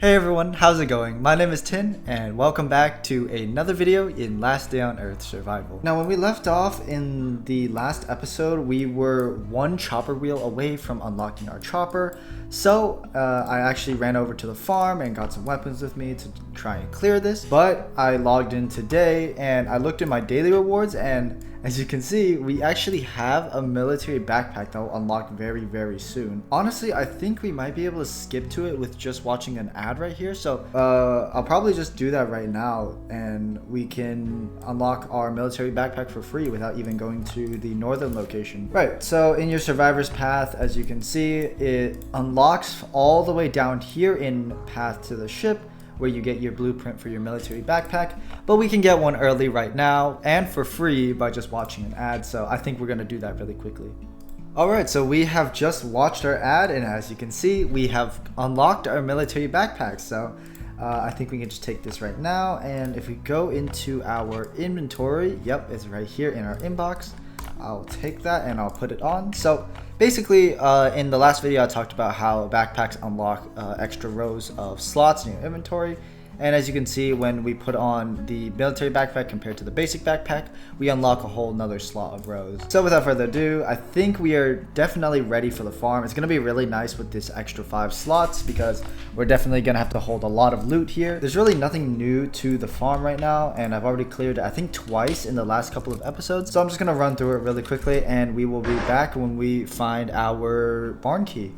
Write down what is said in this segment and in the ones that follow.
Hey everyone, how's it going? My name is Tin, and welcome back to another video in Last Day on Earth Survival. Now, when we left off in the last episode, we were one chopper wheel away from unlocking our chopper. So, I actually ran over to the farm and got some weapons with me to try and clear this. But I logged in today and I looked at my daily rewards, and as you can see, we actually have a military backpack that will unlock very soon. Honestly, I think we might be able to skip to it with just watching an ad right here. So I'll probably just do that right now, and we can unlock our military backpack for free without even going to the northern location. Right, so in your survivor's path, as you can see, it unlocks all the way down here in path to the ship, where you get your blueprint for your military backpack, but we can get one early right now and for free by just watching an ad. So I think we're gonna do that really quickly. Alright, so we have just watched our ad, and as you can see, we have unlocked our military backpack. So I think we can just take this right now, and if we go into our inventory, yep, it's right here in our inbox. I'll take that and I'll put it on. So basically, in the last video I talked about how backpacks unlock extra rows of slots in your inventory, and as you can see, when we put on the military backpack compared to the basic backpack, we unlock a whole nother slot of rows. So without further ado, I think we are definitely ready for the farm. It's gonna be really nice with this extra 5 slots because we're definitely gonna have to hold a lot of loot here. There's really nothing new to the farm right now, and I've already cleared it, I think, twice in the last couple of episodes. So I'm just gonna run through it really quickly, and we will be back when we find our barn key.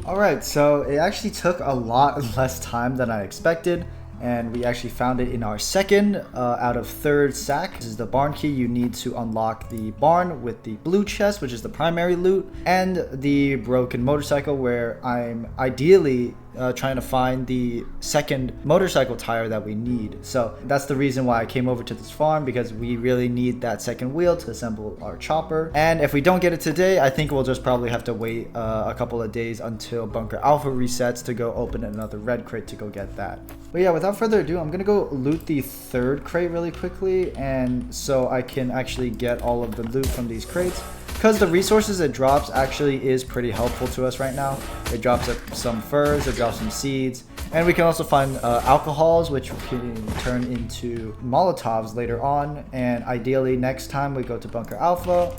Alright, so it actually took a lot less time than I expected, and we actually found it in our second out of third sack. This is the barn key. You need to unlock the barn with the blue chest, which is the primary loot, and the broken motorcycle, where I'm ideally trying to find the second motorcycle tire that we need. So that's the reason why I came over to this farm, because we really need that second wheel to assemble our chopper. And if we don't get it today, I think we'll just probably have to wait a couple of days until Bunker Alpha resets to go open another red crate to go get that. But yeah, without further ado, I'm gonna go loot the third crate really quickly, and so I can actually get all of the loot from these crates, because the resources it drops actually is pretty helpful to us right now. It drops some furs, it drops some seeds, and we can also find alcohols, which can turn into Molotovs later on. And ideally next time we go to Bunker Alpha,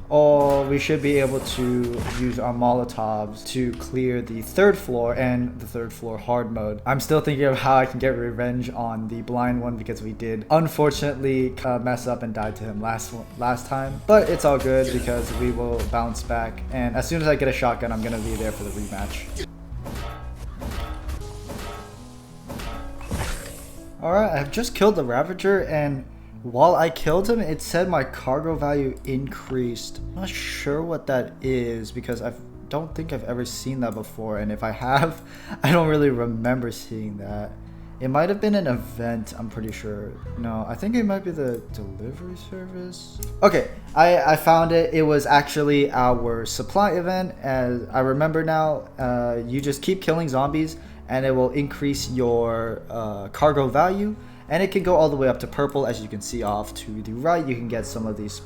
or we should be able to use our Molotovs to clear the third floor and the third floor hard mode. I'm still thinking of how I can get revenge on the blind one, because we did unfortunately mess up and died to him last time. But it's all good because we will bounce back, and as soon as I get a shotgun, I'm gonna be there for the rematch. Alright, I've just killed the Ravager, and while I killed him, it said my cargo value increased. I'm not sure what that is, because I don't think I've ever seen that before, and if I have, I don't really remember seeing that. It might have been an event, I'm pretty sure. No, I think it might be the delivery service. Okay, I found it. It was actually our supply event. As I remember now, you just keep killing zombies and it will increase your cargo value. And it can go all the way up to purple, as you can see off to the right. You can get some of these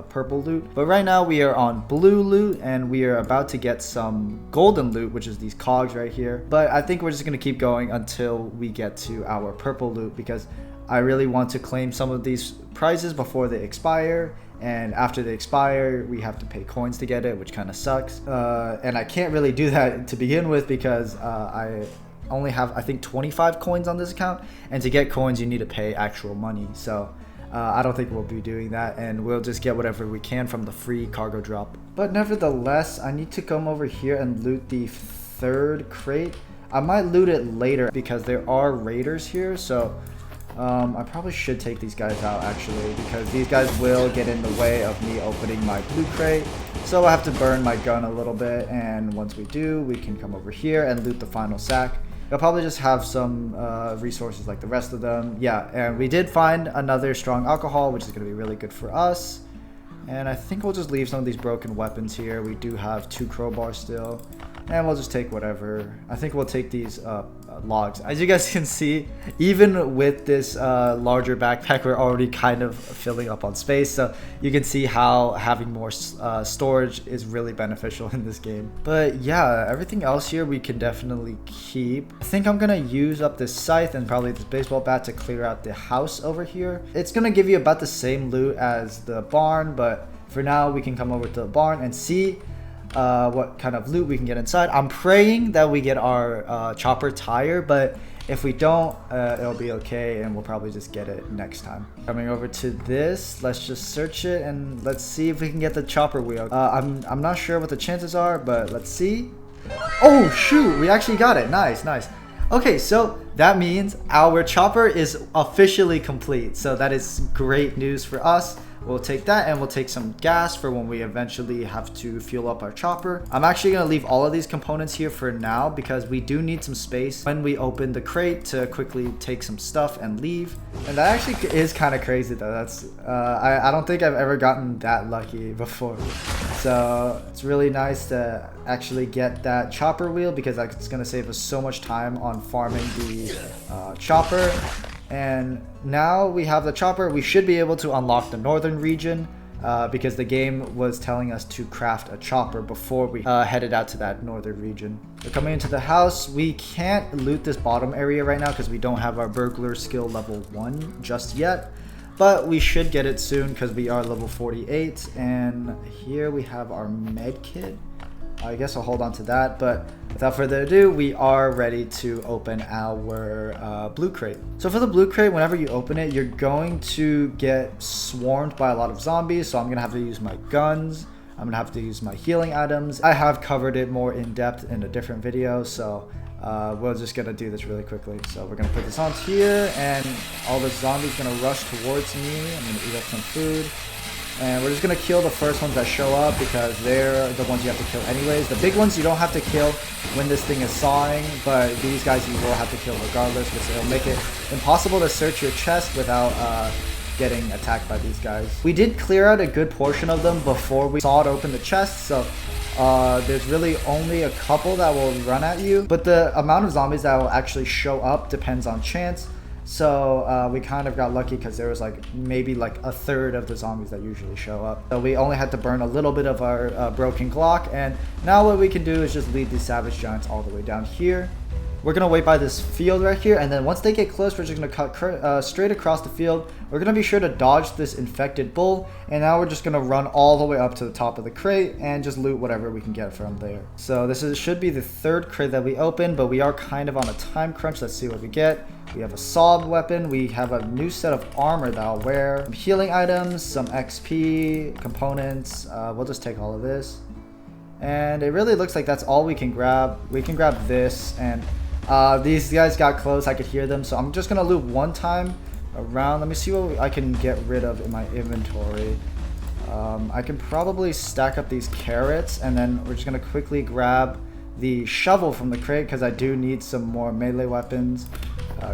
purple loot. But right now we are on blue loot, and we are about to get some golden loot, which is these cogs right here. But I think we're just going to keep going until we get to our purple loot, because I really want to claim some of these prizes before they expire. And after they expire, we have to pay coins to get it, which kind of sucks. And I can't really do that to begin with, because I only have, I think, 25 coins on this account, and to get coins you need to pay actual money. So I don't think we'll be doing that, and we'll just get whatever we can from the free cargo drop. But nevertheless, I need to come over here and loot the third crate. I might loot it later because there are raiders here, so I probably should take these guys out actually, because these guys will get in the way of me opening my blue crate. So I have to burn my gun a little bit, and once we do, we can come over here and loot the final sack. I'll probably just have some resources like the rest of them. Yeah, and we did find another strong alcohol, which is going to be really good for us. And I think we'll just leave some of these broken weapons here. We do have 2 crowbars still, and we'll just take whatever. I think we'll take these logs. As you guys can see, even with this larger backpack, we're already kind of filling up on space. So you can see how having more storage is really beneficial in this game. But yeah, everything else here we can definitely keep. I think I'm gonna use up this scythe and probably this baseball bat to clear out the house over here. It's gonna give you about the same loot as the barn, but for now we can come over to the barn and see what kind of loot we can get inside. I'm praying that we get our chopper tire, but if we don't, it'll be okay and we'll probably just get it next time. Coming over to this, let's just search it and let's see if we can get the chopper wheel. I'm not sure what the chances are, but let's see. Oh shoot, we actually got it. Nice. Okay, so that means our chopper is officially complete. So that is great news for us. We'll take that and we'll take some gas for when we eventually have to fuel up our chopper. I'm actually going to leave all of these components here for now because we do need some space when we open the crate to quickly take some stuff and leave. And that actually is kind of crazy though. That's I don't think I've ever gotten that lucky before. So it's really nice to actually get that chopper wheel because it's going to save us so much time on farming the chopper. And now we have the chopper, we should be able to unlock the northern region because the game was telling us to craft a chopper before we headed out to that northern region. We're coming into the house. We can't loot this bottom area right now because we don't have our burglar skill level 1 just yet. But we should get it soon because we are level 48. And here we have our med kit. I guess I'll hold on to that, but without further ado, we are ready to open our blue crate. So for the blue crate, whenever you open it, you're going to get swarmed by a lot of zombies. So I'm gonna have to use my guns. I'm gonna have to use my healing items. I have covered it more in depth in a different video, so we're just gonna do this really quickly. So we're gonna put this on here, and all the zombies gonna rush towards me. I'm gonna eat up some food. And we're just going to kill the first ones that show up because they're the ones you have to kill anyways. The big ones you don't have to kill when this thing is sawing, but these guys you will have to kill regardless because it'll make it impossible to search your chest without getting attacked by these guys. We did clear out a good portion of them before we sawed open the chest, so there's really only a couple that will run at you, but the amount of zombies that will actually show up depends on chance. So we kind of got lucky because there was maybe a third of the zombies that usually show up. So we only had to burn a little bit of our broken Glock, and now what we can do is just lead these savage giants all the way down here. We're going to wait by this field right here, and then once they get close, we're just going to cut straight across the field. We're going to be sure to dodge this infected bull, and now we're just going to run all the way up to the top of the crate and just loot whatever we can get from there. So this should be the third crate that we open, but we are kind of on a time crunch. Let's see what we get. We have a sawed weapon. We have a new set of armor that I'll wear. Some healing items, some XP, components. We'll just take all of this. And it really looks like that's all we can grab. We can grab this, and these guys got close. I could hear them, so I'm just gonna loot one time around. Let me see what I can get rid of in my inventory. I can probably stack up these carrots, and then we're just gonna quickly grab the shovel from the crate because I do need some more melee weapons.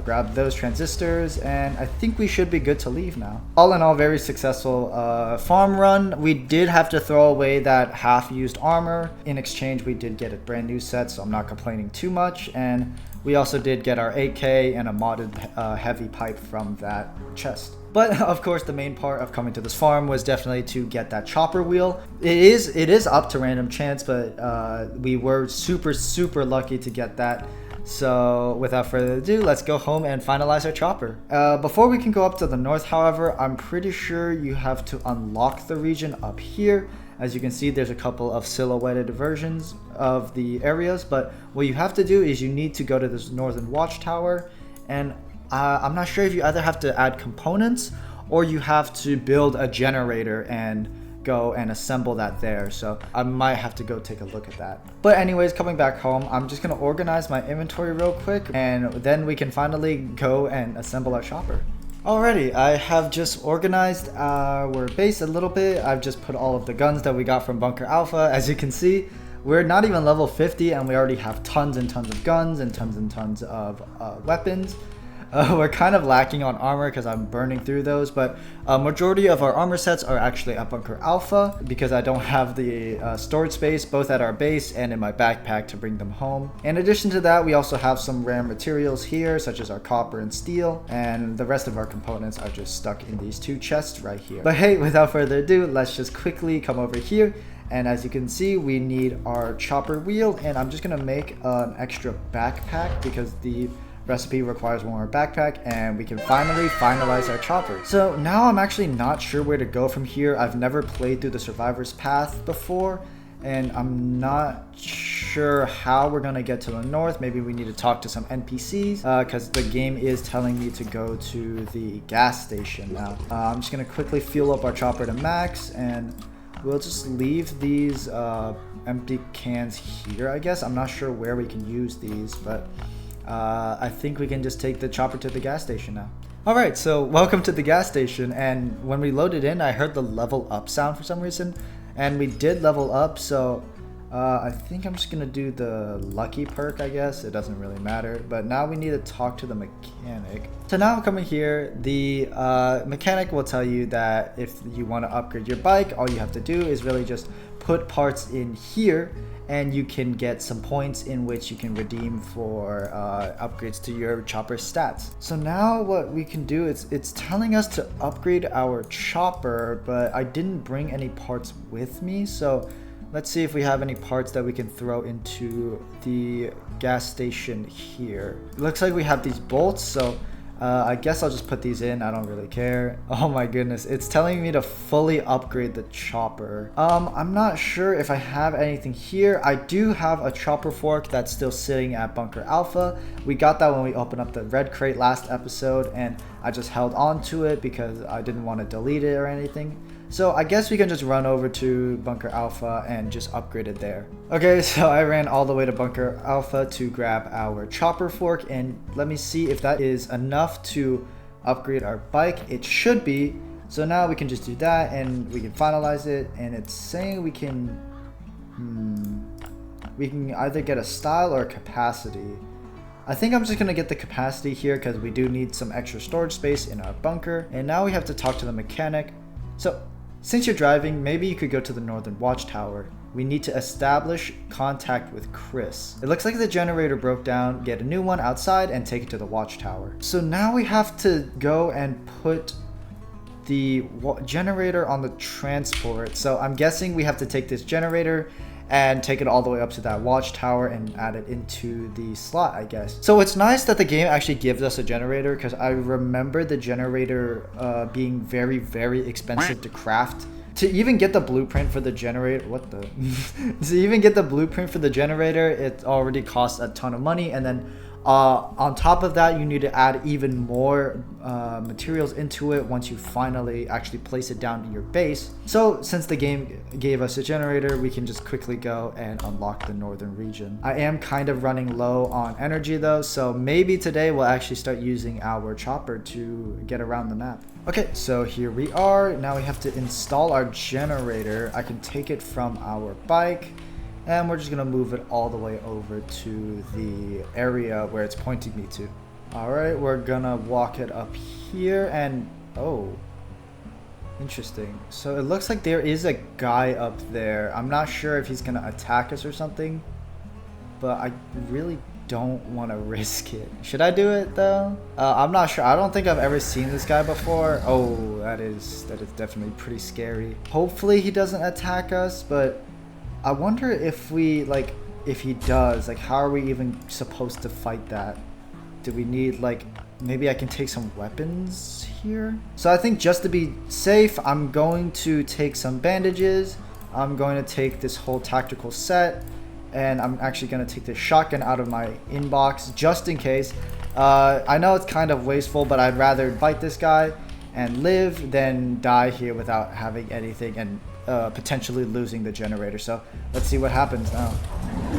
Grab those transistors, and I think we should be good to leave now. All in all, very successful farm run. We did have to throw away that half-used armor. In exchange, we did get a brand new set, so I'm not complaining too much. And we also did get our AK and a modded heavy pipe from that chest. But of course, the main part of coming to this farm was definitely to get that chopper wheel. It is up to random chance, but we were super lucky to get that. So without further ado, let's go home and finalize our chopper. Before we can go up to the north, however, I'm pretty sure you have to unlock the region up here. As you can see, there's a couple of silhouetted versions of the areas, but what you have to do is you need to go to this northern watchtower, and I'm not sure if you either have to add components or you have to build a generator and go and assemble that there. So I might have to go take a look at that. But anyways, coming back home, I'm just gonna organize my inventory real quick, and then we can finally go and assemble our chopper. Alrighty, I have just organized our base a little bit. I've just put all of the guns that we got from Bunker Alpha. As you can see, we're not even level 50 and we already have tons and tons of guns and tons of weapons. We're kind of lacking on armor because I'm burning through those, but majority of our armor sets are actually at Bunker Alpha because I don't have the storage space both at our base and in my backpack to bring them home. In addition to that, we also have some rare materials here, such as our copper and steel, and the rest of our components are just stuck in these two chests right here. But hey, without further ado, let's just quickly come over here. And as you can see, we need our chopper wheel, and I'm just gonna make an extra backpack because the recipe requires one more backpack, and we can finally finalize our chopper. So now I'm actually not sure where to go from here. I've never played through the survivor's path before, and I'm not sure how we're gonna get to the north. Maybe we need to talk to some NPCs because the game is telling me to go to the gas station now. I'm just gonna quickly fuel up our chopper to max, and we'll just leave these empty cans here, I guess. I'm not sure where we can use these, but I think we can just take the chopper to the gas station now. Alright, so welcome to the gas station, and when we loaded in, I heard the level up sound for some reason, and we did level up, so I think I'm just gonna do the lucky perk, I guess. It doesn't really matter, but now we need to talk to the mechanic. So now coming here, the mechanic will tell you that if you want to upgrade your bike, all you have to do is really just put parts in here, and you can get some points in which you can redeem for upgrades to your chopper stats. So now what we can do is it's telling us to upgrade our chopper, but I didn't bring any parts with me, so let's see if we have any parts that we can throw into the gas station here. It looks like we have these bolts, so I guess I'll just put these in. I don't really care. Oh my goodness, it's telling me to fully upgrade the chopper. I'm not sure if I have anything here. I do have a chopper fork that's still sitting at Bunker Alpha. We got that when we opened up the red crate last episode, and I just held on to it because I didn't want to delete it or anything. So I guess we can just run over to Bunker Alpha and just upgrade it there. Okay, so I ran all the way to Bunker Alpha to grab our chopper fork, and let me see if that is enough to upgrade our bike. It should be. So now we can just do that and we can finalize it, and it's saying we can either get a style or a capacity. I think I'm just gonna get the capacity here because we do need some extra storage space in our bunker. And now we have to talk to the mechanic. So since you're driving, maybe you could go to the northern watchtower. We need to establish contact with Chris. It looks like the generator broke down. Get a new one outside and take it to the watchtower. So now we have to go and put the generator on the transport. So I'm guessing we have to take this generator and take it all the way up to that watchtower and add it into the slot, I guess. So it's nice that the game actually gives us a generator, because I remember the generator being very, very expensive to craft. To even get the blueprint for the generator, to even get the blueprint for the generator, it already costs a ton of money, and then on top of that, you need to add even more materials into it once you finally actually place it down in your base. So since the game gave us a generator, we can just quickly go and unlock the northern region. I am kind of running low on energy though, so maybe today we'll actually start using our chopper to get around the map. Okay, so here we are. Now we have to install our generator. I can take it from our bike, and we're just gonna move it all the way over to the area where it's pointing me to. All right, we're gonna walk it up here, and oh, interesting. So it looks like there is a guy up there. I'm not sure if he's gonna attack us or something, but I really don't want to risk it. Should I do it though? I'm not sure. I don't think I've ever seen this guy before. Oh, that is definitely pretty scary. Hopefully he doesn't attack us, but I wonder if if he does, how are we even supposed to fight that? Do we need, maybe I can take some weapons here? So I think just to be safe, I'm going to take some bandages. I'm going to take this whole tactical set, and I'm actually going to take the shotgun out of my inbox just in case. I know it's kind of wasteful, but I'd rather fight this guy and live than die here without having anything and potentially losing the generator. So let's see what happens now.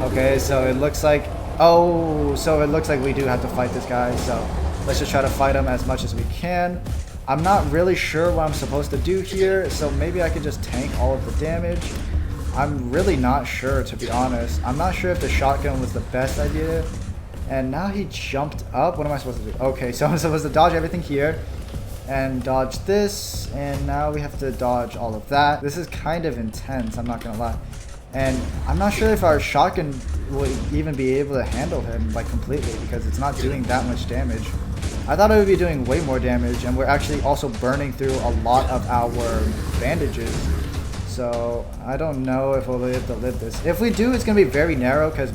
Okay, so it looks like we do have to fight this guy, so let's just try to fight him as much as we can. I'm not really sure what I'm supposed to do here, so maybe I could just tank all of the damage. I'm really not sure, to be honest. I'm not sure if the shotgun was the best idea. And now he jumped up. What am I supposed to do? Okay, so I'm supposed to dodge everything here and dodge this, and now we have to dodge all of that. This is kind of intense, I'm not gonna lie. And I'm not sure if our shotgun will even be able to handle him like completely, because it's not doing that much damage. I thought it would be doing way more damage, and we're actually also burning through a lot of our bandages. So I don't know if we'll be able to live this. If we do, it's gonna be very narrow because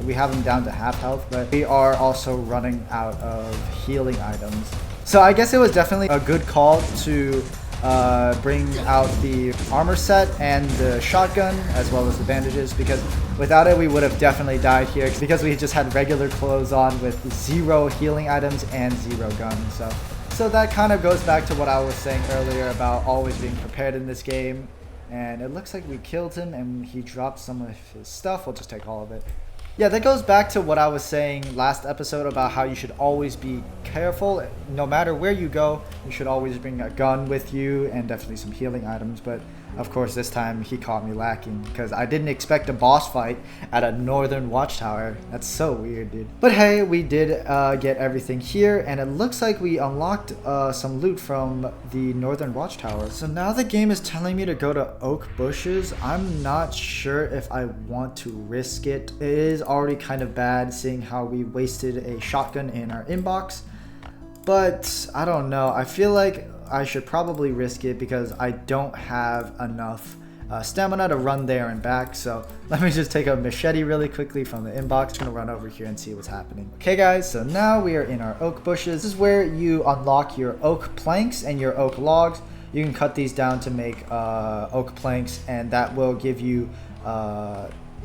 we have him down to half health, but we are also running out of healing items. So I guess it was definitely a good call to bring out the armor set and the shotgun as well as the bandages, because without it we would have definitely died here, because we just had regular clothes on with 0 healing items and 0 guns. So that kind of goes back to what I was saying earlier about always being prepared in this game. And it looks like we killed him and he dropped some of his stuff. We'll just take all of it. Yeah, that goes back to what I was saying last episode about how you should always be careful. No matter where you go, you should always bring a gun with you and definitely some healing items. But of course, this time he caught me lacking because I didn't expect a boss fight at a northern watchtower. That's so weird, dude. But hey, we did get everything here, and it looks like we unlocked some loot from the northern watchtower. So now the game is telling me to go to Oak Bushes. I'm not sure if I want to risk it. It is already kind of bad seeing how we wasted a shotgun in our inbox, but I don't know. I feel like I should probably risk it because I don't have enough stamina to run there and back. So let me just take a machete really quickly from the inbox. I'm gonna run over here and see what's happening. Okay guys, so now we are in our oak bushes. This is where you unlock your oak planks and your oak logs. You can cut these down to make oak planks, and that will give you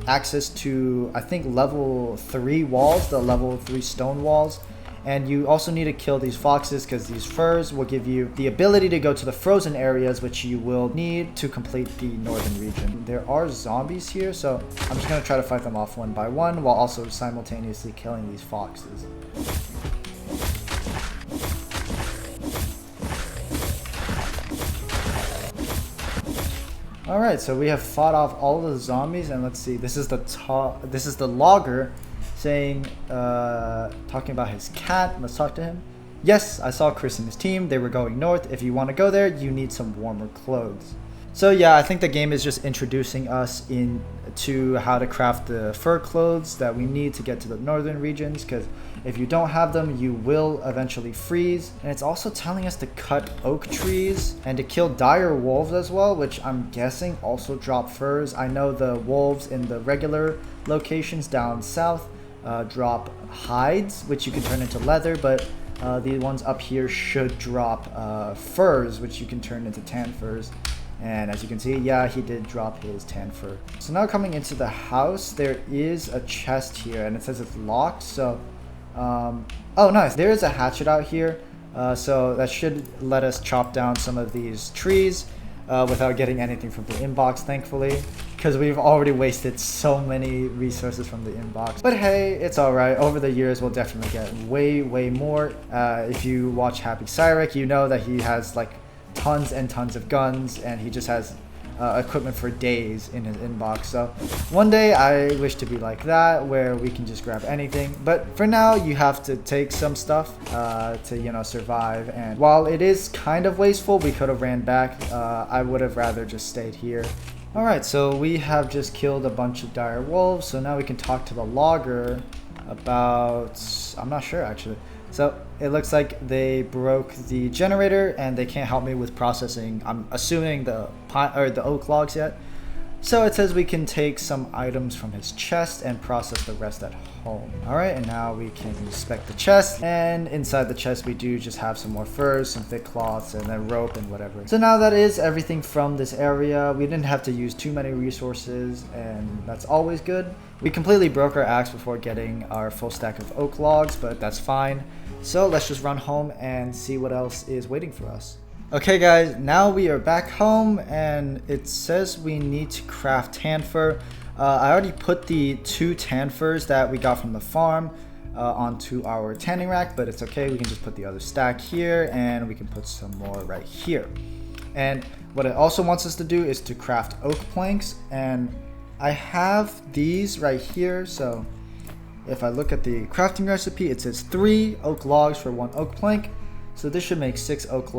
access to, I think, level 3 walls, the level 3 stone walls. And you also need to kill these foxes because these furs will give you the ability to go to the frozen areas, which you will need to complete the northern region. There are zombies here, so I'm just going to try to fight them off one by one while also simultaneously killing these foxes. Alright, so we have fought off all the zombies, and let's see, this is the logger saying, talking about his cat. Let's talk to him. Yes, I saw Chris and his team. They were going north. If you want to go there, you need some warmer clothes. So yeah, I think the game is just introducing us into how to craft the fur clothes that we need to get to the northern regions, because if you don't have them, you will eventually freeze. And it's also telling us to cut oak trees and to kill dire wolves as well, which I'm guessing also drop furs. I know the wolves in the regular locations down south drop hides, which you can turn into leather, but the ones up here should drop furs, which you can turn into tan furs. And as you can see, yeah, he did drop his tan fur. So now coming into the house, there is a chest here, and it says it's locked. So oh nice, there is a hatchet out here, so that should let us chop down some of these trees without getting anything from the inbox, thankfully, because we've already wasted so many resources from the inbox. But hey, it's alright. Over the years, we'll definitely get way more. If you watch Happy Cyrek, you know that he has like tons and tons of guns, and he just has equipment for days in his inbox. So one day I wish to be like that, where we can just grab anything. But for now, you have to take some stuff to, you know, survive. And while it is kind of wasteful, we could have ran back. I would have rather just stayed here. Alright, so we have just killed a bunch of dire wolves, so now we can talk to the logger about, I'm not sure actually. So it looks like they broke the generator and they can't help me with processing, I'm assuming, the oak logs yet. So it says we can take some items from his chest and process the rest at home. Alright, and now we can inspect the chest, and inside the chest we do just have some more furs, some thick cloths, and then rope and whatever. So now that is everything from this area. We didn't have to use too many resources, and that's always good. We completely broke our axe before getting our full stack of oak logs, but that's fine. So let's just run home and see what else is waiting for us. Okay guys, now we are back home, and it says we need to craft tan fur. I already put the 2 tan furs that we got from the farm onto our tanning rack, but it's okay. We can just put the other stack here, and we can put some more right here. And what it also wants us to do is to craft oak planks, and I have these right here. So If I look at the crafting recipe, it says 3 oak logs for 1 oak plank. So this should make 6 oak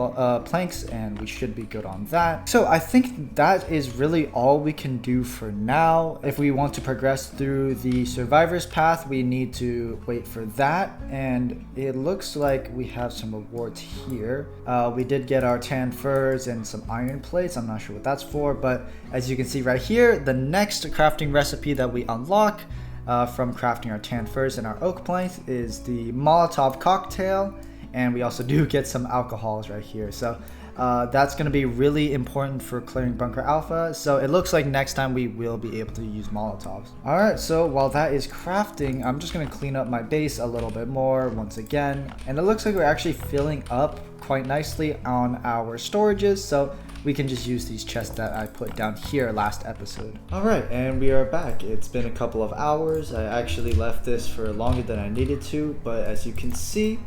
planks, and we should be good on that. So I think that is really all we can do for now. If we want to progress through the survivor's path, we need to wait for that. And it looks like we have some rewards here. We did get our tan furs and some iron plates. I'm not sure what that's for, but as you can see right here, the next crafting recipe that we unlock from crafting our tan furs and our oak planks is the Molotov cocktail. And we also do get some alcohols right here. So that's going to be really important for clearing Bunker Alpha. So it looks like next time we will be able to use Molotovs. Alright, so while that is crafting, I'm just going to clean up my base a little bit more once again. And it looks like we're actually filling up quite nicely on our storages. So we can just use these chests that I put down here last episode. Alright, and we are back. It's been a couple of hours. I actually left this for longer than I needed to. But as you can see,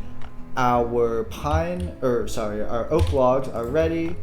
our our oak logs are ready,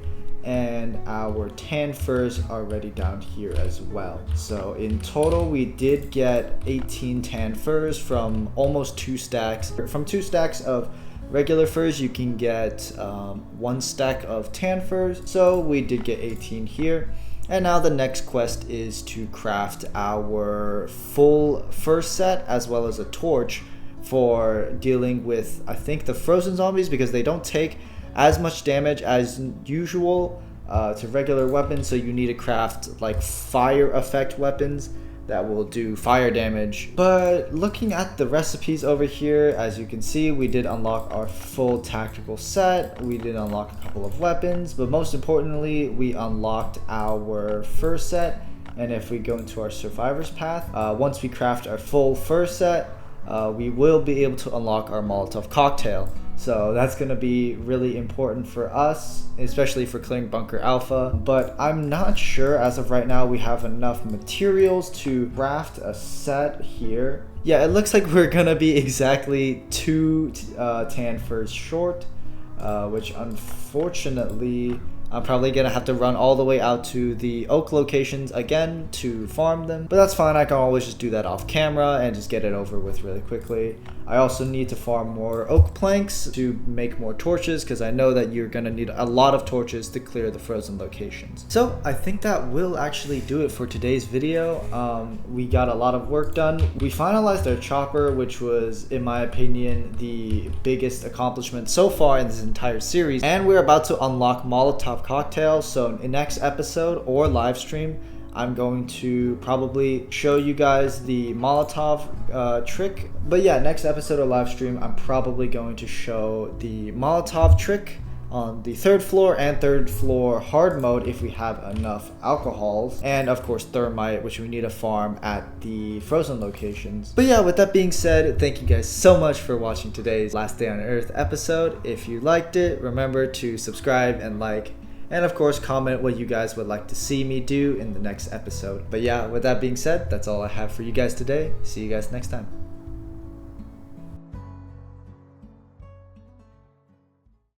and our tan furs are ready down here as well. So in total, we did get 18 tan furs from almost 2 stacks. From 2 stacks of regular furs, you can get 1 stack of tan furs. So we did get 18 here. And now the next quest is to craft our full fur set as well as a torch for dealing with, I think, the frozen zombies, because they don't take as much damage as usual to regular weapons. So you need to craft like fire effect weapons that will do fire damage. But looking at the recipes over here, as you can see, we did unlock our full tactical set. We did unlock a couple of weapons, but most importantly, we unlocked our fur set. And if we go into our survivor's path, once we craft our full fur set, we will be able to unlock our Molotov cocktail. So that's going to be really important for us, especially for clearing Bunker Alpha. But I'm not sure as of right now we have enough materials to craft a set here. Yeah, it looks like we're going to be exactly 2 tan furs short, which unfortunately I'm probably going to have to run all the way out to the oak locations again to farm them. But that's fine, I can always just do that off camera and just get it over with really quickly. I also need to farm more oak planks to make more torches, because I know that you're going to need a lot of torches to clear the frozen locations. So I think that will actually do it for today's video. We got a lot of work done. We finalized our chopper, which was, in my opinion, the biggest accomplishment so far in this entire series. And we're about to unlock Molotov cocktails. So in next episode or live stream, I'm going to probably show you guys the Molotov trick. But yeah, next episode or live stream, I'm probably going to show the Molotov trick on the 3rd floor and 3rd floor hard mode if we have enough alcohols, and of course thermite, which we need to farm at the frozen locations. But yeah, with that being said, thank you guys so much for watching today's Last Day on Earth episode. If you liked it, remember to subscribe and like, and of course comment what you guys would like to see me do in the next episode. But yeah, with that being said, that's all I have for you guys today. See you guys next time.